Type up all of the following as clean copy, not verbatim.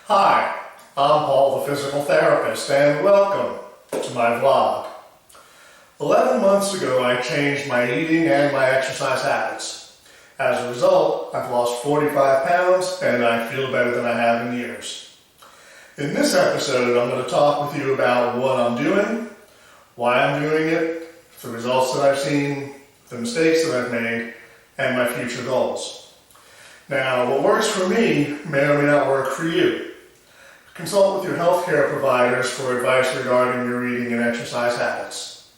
Hi, I'm Paul the Physical Therapist and welcome to my vlog. 11 months ago I changed my eating and my exercise habits. As a result, I've lost 45 pounds and I feel better than I have in years. In this episode I'm going to talk with you about what I'm doing, why I'm doing it, the results that I've seen, the mistakes that I've made, and my future goals. Now, what works for me may or may not work for you. Consult with your healthcare providers for advice regarding your eating and exercise habits.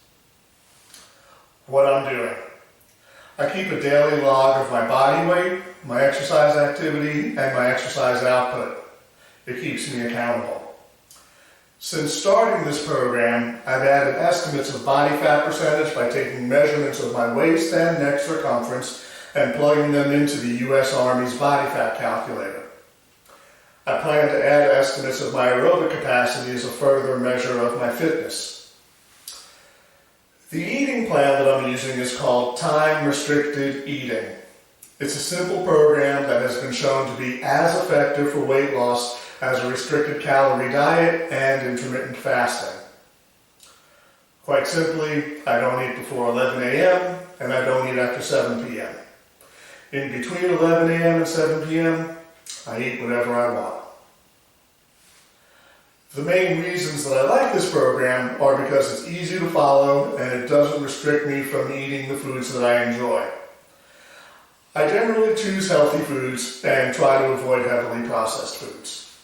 What I'm doing. I keep a daily log of my body weight, my exercise activity, and my exercise output. It keeps me accountable. Since starting this program, I've added estimates of body fat percentage by taking measurements of my waist and neck circumference and plugging them into the U.S. Army's body fat calculator. I plan to add estimates of my aerobic capacity as a further measure of my fitness. The eating plan that I'm using is called time-restricted eating. It's a simple program that has been shown to be as effective for weight loss as a restricted calorie diet and intermittent fasting. Quite simply, I don't eat before 11 a.m. and I don't eat after 7 p.m. In between 11 a.m. and 7 p.m., I eat whatever I want. The main reasons that I like this program are because it's easy to follow and it doesn't restrict me from eating the foods that I enjoy. I generally choose healthy foods and try to avoid heavily processed foods.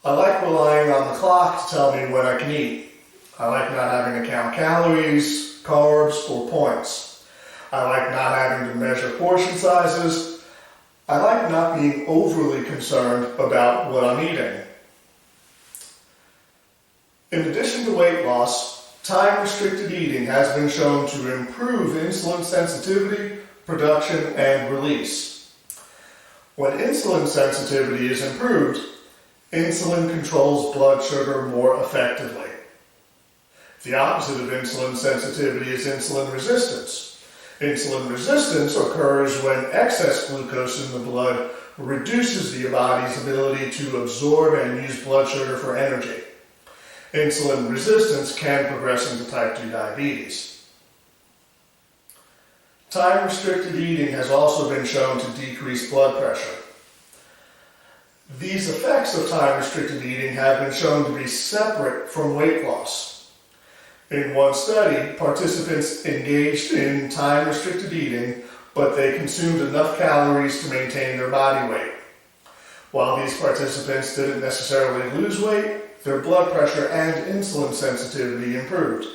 I like relying on the clock to tell me when I can eat. I like not having to count calories, carbs, or points. I like not having to measure portion sizes. I like not being overly concerned about what I'm eating. In addition to weight loss, time-restricted eating has been shown to improve insulin sensitivity, production, and release. When insulin sensitivity is improved, insulin controls blood sugar more effectively. The opposite of insulin sensitivity is insulin resistance. Insulin resistance occurs when excess glucose in the blood reduces the body's ability to absorb and use blood sugar for energy. Insulin resistance can progress into type 2 diabetes. Time-restricted eating has also been shown to decrease blood pressure. These effects of time-restricted eating have been shown to be separate from weight loss. In one study, participants engaged in time-restricted eating, but they consumed enough calories to maintain their body weight. While these participants didn't necessarily lose weight, their blood pressure and insulin sensitivity improved.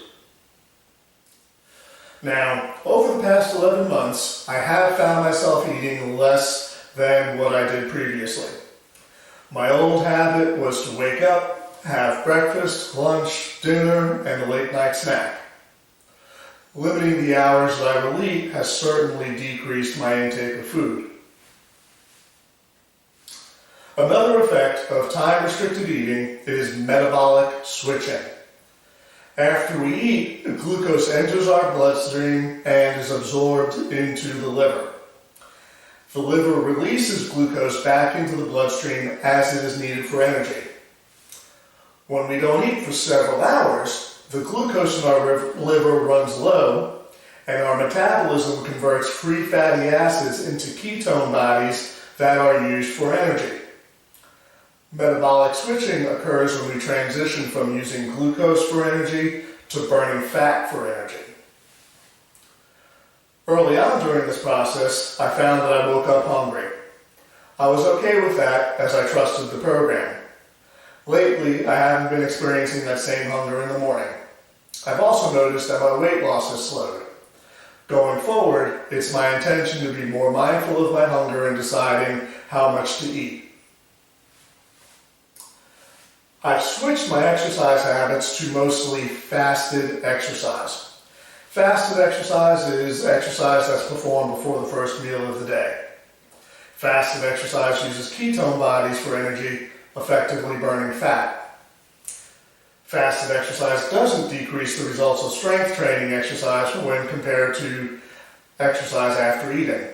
Now, over the past 11 months, I have found myself eating less than what I did previously. My old habit was to wake up, have breakfast, lunch, dinner, and a late night snack. Limiting the hours that I will eat has certainly decreased my intake of food. Another effect of time-restricted eating is metabolic switching. After we eat, the glucose enters our bloodstream and is absorbed into the liver. The liver releases glucose back into the bloodstream as it is needed for energy. When we don't eat for several hours, the glucose in our liver runs low, and our metabolism converts free fatty acids into ketone bodies that are used for energy. Metabolic switching occurs when we transition from using glucose for energy to burning fat for energy. Early on during this process, I found that I woke up hungry. I was okay with that as I trusted the program. Lately, I haven't been experiencing that same hunger in the morning. I've also noticed that my weight loss has slowed. Going forward, it's my intention to be more mindful of my hunger and deciding how much to eat. I've switched my exercise habits to mostly fasted exercise. Fasted exercise is exercise that's performed before the first meal of the day. Fasted exercise uses ketone bodies for energy, effectively burning fat. Fasted exercise doesn't decrease the results of strength training exercise when compared to exercise after eating.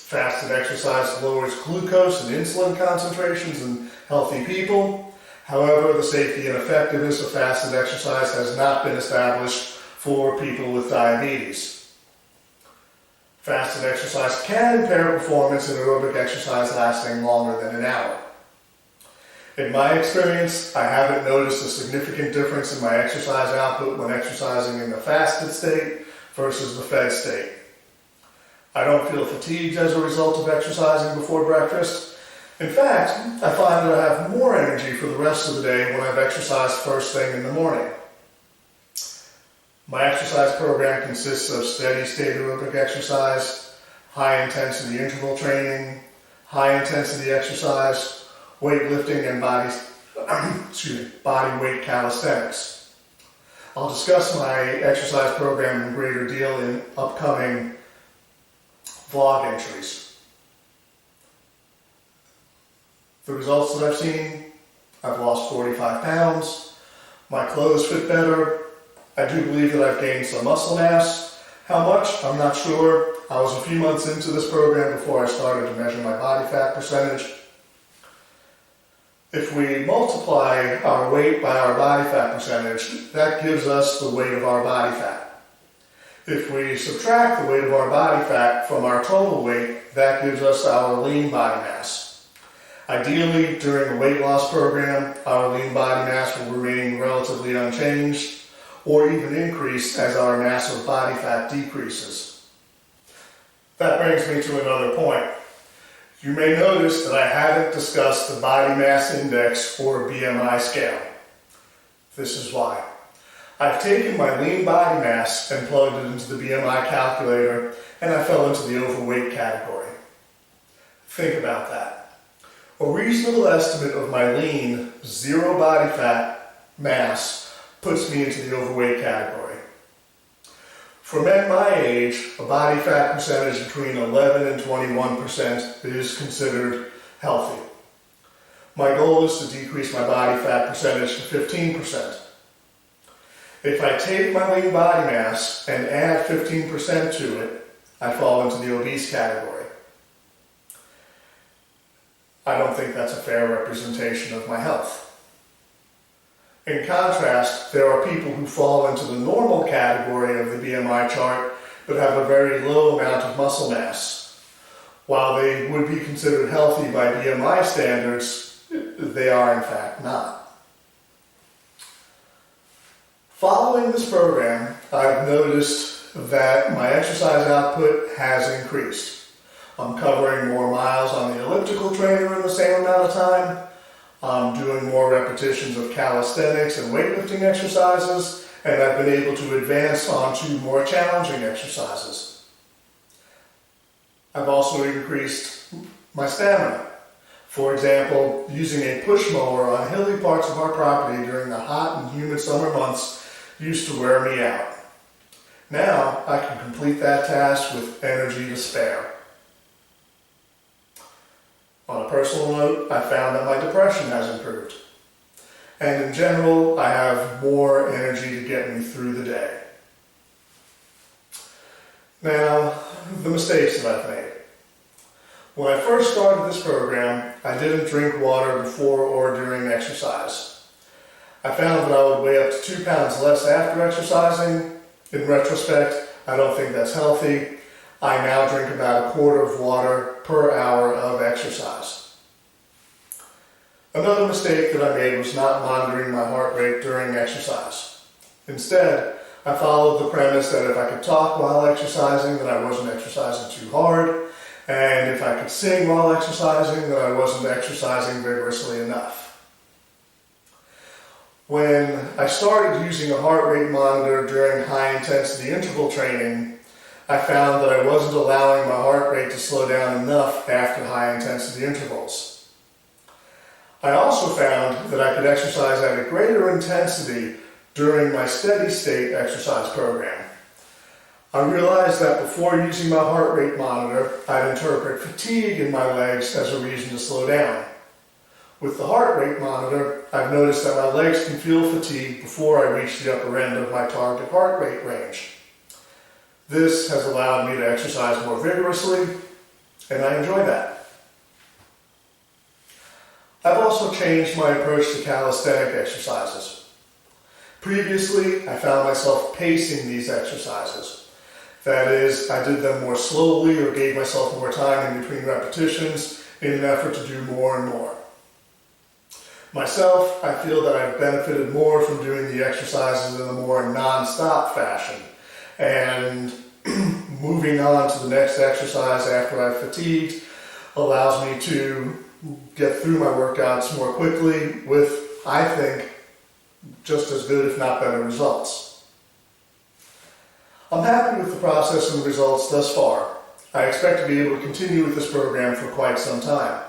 Fasted exercise lowers glucose and insulin concentrations in healthy people. However, the safety and effectiveness of fasted exercise has not been established for people with diabetes. Fasted exercise can impair performance in aerobic exercise lasting longer than an hour. In my experience, I haven't noticed a significant difference in my exercise output when exercising in the fasted state versus the fed state. I don't feel fatigued as a result of exercising before breakfast. In fact, I find that I have more energy for the rest of the day when I've exercised first thing in the morning. My exercise program consists of steady state aerobic exercise, high intensity interval training, high intensity exercise, weightlifting, and body weight calisthenics. I'll discuss my exercise program in greater detail in upcoming vlog entries. The results that I've seen: I've lost 45 pounds, my clothes fit better, I do believe that I've gained some muscle mass. How much? I'm not sure. I was a few months into this program before I started to measure my body fat percentage. If we multiply our weight by our body fat percentage, that gives us the weight of our body fat. If we subtract the weight of our body fat from our total weight, that gives us our lean body mass. Ideally, during the weight loss program, our lean body mass will remain relatively unchanged or even increase as our mass of body fat decreases. That brings me to another point. You may notice that I haven't discussed the body mass index or BMI scale. This is why. I've taken my lean body mass and plugged it into the BMI calculator, and I fell into the overweight category. Think about that. A reasonable estimate of my lean, zero body fat mass puts me into the overweight category. For men my age, a body fat percentage between 11 and 21% is considered healthy. My goal is to decrease my body fat percentage to 15%. If I take my lean body mass and add 15% to it, I fall into the obese category. I don't think that's a fair representation of my health. In contrast, there are people who fall into the normal category of the BMI chart but have a very low amount of muscle mass. While they would be considered healthy by BMI standards, they are in fact not. Following this program, I've noticed that my exercise output has increased. I'm covering more miles on the elliptical trainer in the same amount of time. I'm doing more repetitions of calisthenics and weightlifting exercises, and I've been able to advance onto more challenging exercises. I've also increased my stamina. For example, using a push mower on hilly parts of our property during the hot and humid summer months used to wear me out. Now I can complete that task with energy to spare. On a personal note, I found that my depression has improved. And in general, I have more energy to get me through the day. Now, the mistakes that I've made. When I first started this program, I didn't drink water before or during exercise. I found that I would weigh up to 2 pounds less after exercising. In retrospect, I don't think that's healthy. I now drink about a quart of water per hour of exercise. Another mistake that I made was not monitoring my heart rate during exercise. Instead, I followed the premise that if I could talk while exercising, then I wasn't exercising too hard, and if I could sing while exercising, then I wasn't exercising vigorously enough. When I started using a heart rate monitor during high-intensity interval training, I found that I wasn't allowing my heart rate to slow down enough after high-intensity intervals. I also found that I could exercise at a greater intensity during my steady-state exercise program. I realized that before using my heart rate monitor, I'd interpret fatigue in my legs as a reason to slow down. With the heart rate monitor, I've noticed that my legs can feel fatigue before I reach the upper end of my target heart rate range. This has allowed me to exercise more vigorously and I enjoy that. I've also changed my approach to calisthenic exercises. Previously, I found myself pacing these exercises. That is, I did them more slowly or gave myself more time in between repetitions in an effort to do more and more. Myself, I feel that I've benefited more from doing the exercises in a more non-stop fashion, and moving on to the next exercise after I've fatigued allows me to get through my workouts more quickly with, I think, just as good if not better results. I'm happy with the process and the results thus far. I expect to be able to continue with this program for quite some time.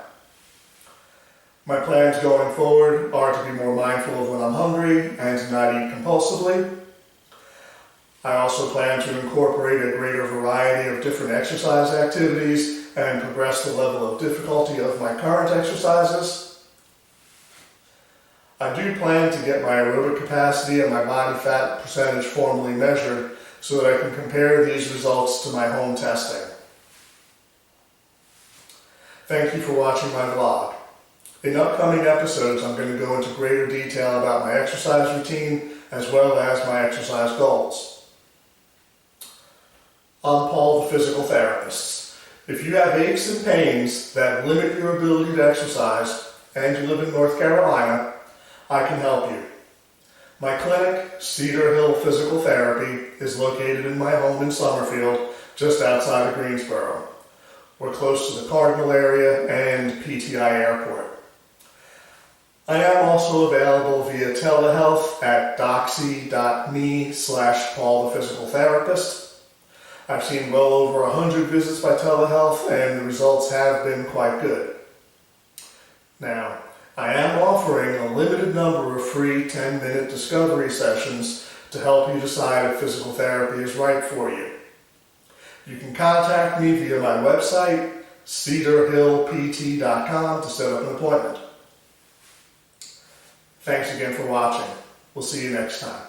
My plans going forward are to be more mindful of when I'm hungry and to not eat compulsively. I also plan to incorporate a greater variety of different exercise activities and progress the level of difficulty of my current exercises. I do plan to get my aerobic capacity and my body fat percentage formally measured so that I can compare these results to my home testing. Thank you for watching my vlog. In upcoming episodes, I'm going to go into greater detail about my exercise routine as well as my exercise goals. I'm Paul, the physical therapist. If you have aches and pains that limit your ability to exercise and you live in North Carolina, I can help you. My clinic, Cedar Hill Physical Therapy, is located in my home in Summerfield, just outside of Greensboro. We're close to the Cardinal area and PTI Airport. I am also available via telehealth at doxy.me/Paul the Physical Therapist. I've seen well over 100 visits by telehealth and the results have been quite good. Now, I am offering a limited number of free 10-minute discovery sessions to help you decide if physical therapy is right for you. You can contact me via my website, cedarhillpt.com, to set up an appointment. Thanks again for watching. We'll see you next time.